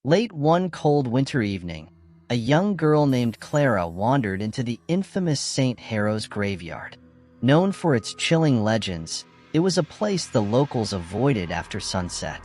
Late one cold winter evening, a young girl named Clara wandered into the infamous St. Harrow's graveyard. Known for its chilling legends, it was a place the locals avoided after sunset.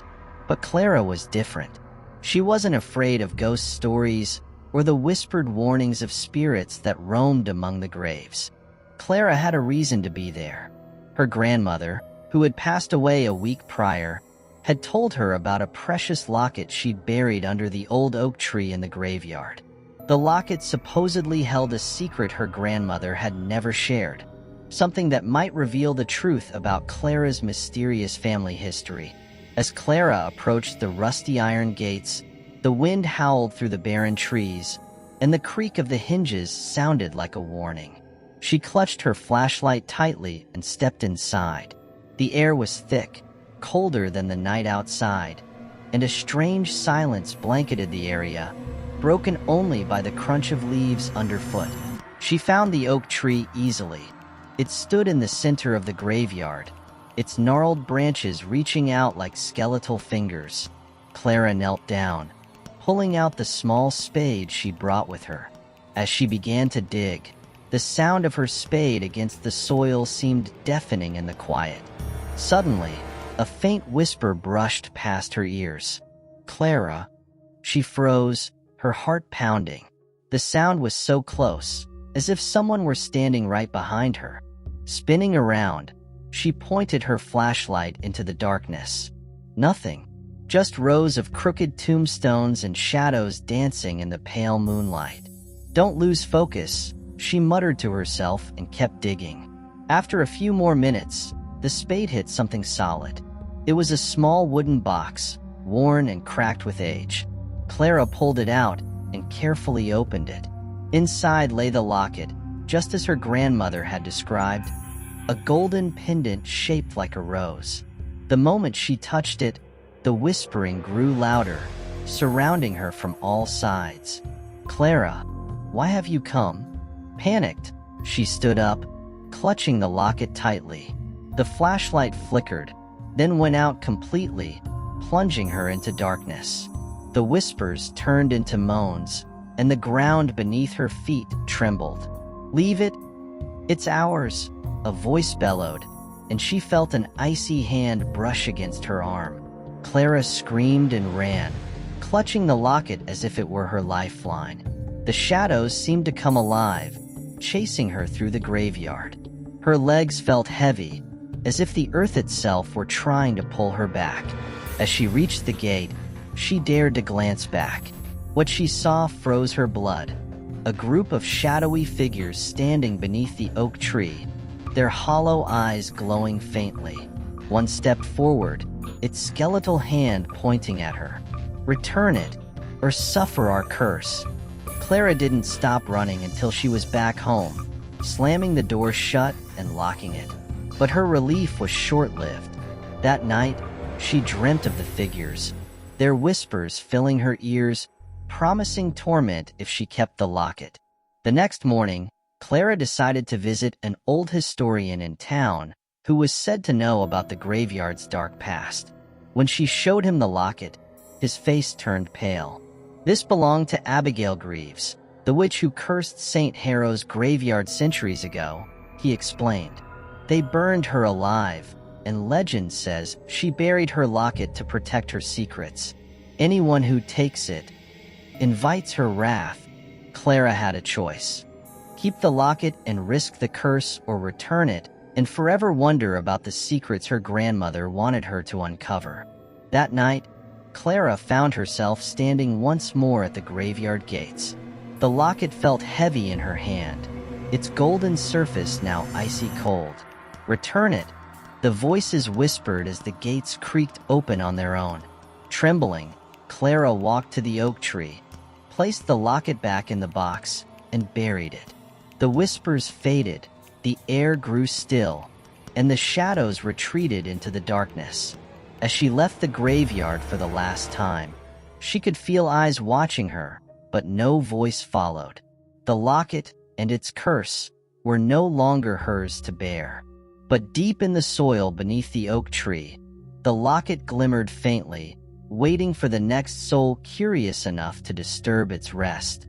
But Clara was different. She wasn't afraid of ghost stories or the whispered warnings of spirits that roamed among the graves. Clara had a reason to be there. Her grandmother, who had passed away a week prior, had told her about a precious locket she'd buried under the old oak tree in the graveyard. The locket supposedly held a secret her grandmother had never shared, something that might reveal the truth about Clara's mysterious family history. As Clara approached the rusty iron gates, the wind howled through the barren trees, and the creak of the hinges sounded like a warning. She clutched her flashlight tightly and stepped inside. The air was thick, colder than the night outside, and a strange silence blanketed the area, broken only by the crunch of leaves underfoot. She found the oak tree easily. It stood in the center of the graveyard, its gnarled branches reaching out like skeletal fingers. Clara knelt down, pulling out the small spade she brought with her. As she began to dig, the sound of her spade against the soil seemed deafening in the quiet. Suddenly, a faint whisper brushed past her ears. "Clara." She froze, her heart pounding. The sound was so close, as if someone were standing right behind her. Spinning around, she pointed her flashlight into the darkness. Nothing, just rows of crooked tombstones and shadows dancing in the pale moonlight. "Don't lose focus," she muttered to herself and kept digging. After a few more minutes, the spade hit something solid. It was a small wooden box, worn and cracked with age. Clara pulled it out and carefully opened it. Inside lay the locket, just as her grandmother had described, a golden pendant shaped like a rose. The moment she touched it, the whispering grew louder, surrounding her from all sides. "Clara, why have you come?" Panicked, she stood up, clutching the locket tightly. The flashlight flickered, then went out completely, plunging her into darkness. The whispers turned into moans, and the ground beneath her feet trembled. "Leave it! It's ours!" a voice bellowed, and she felt an icy hand brush against her arm. Clara screamed and ran, clutching the locket as if it were her lifeline. The shadows seemed to come alive, chasing her through the graveyard. Her legs felt heavy, as if the earth itself were trying to pull her back. As she reached the gate, she dared to glance back. What she saw froze her blood. A group of shadowy figures standing beneath the oak tree, their hollow eyes glowing faintly. One stepped forward, its skeletal hand pointing at her. "Return it, or suffer our curse." Clara didn't stop running until she was back home, slamming the door shut and locking it. But her relief was short-lived. That night, she dreamt of the figures, their whispers filling her ears, promising torment if she kept the locket. The next morning, Clara decided to visit an old historian in town who was said to know about the graveyard's dark past. When she showed him the locket, his face turned pale. This belonged to Abigail Greaves, the witch who cursed St. Harrow's graveyard centuries ago, he explained. They burned her alive, and legend says she buried her locket to protect her secrets. Anyone who takes it invites her wrath. Clara had a choice. Keep the locket and risk the curse, or return it and forever wonder about the secrets her grandmother wanted her to uncover. That night, Clara found herself standing once more at the graveyard gates. The locket felt heavy in her hand, its golden surface now icy cold. "Return it," the voices whispered as the gates creaked open on their own. Trembling, Clara walked to the oak tree, placed the locket back in the box, and buried it. The whispers faded, the air grew still, and the shadows retreated into the darkness. As she left the graveyard for the last time, she could feel eyes watching her, but no voice followed. The locket and its curse were no longer hers to bear. But deep in the soil beneath the oak tree, the locket glimmered faintly, waiting for the next soul curious enough to disturb its rest.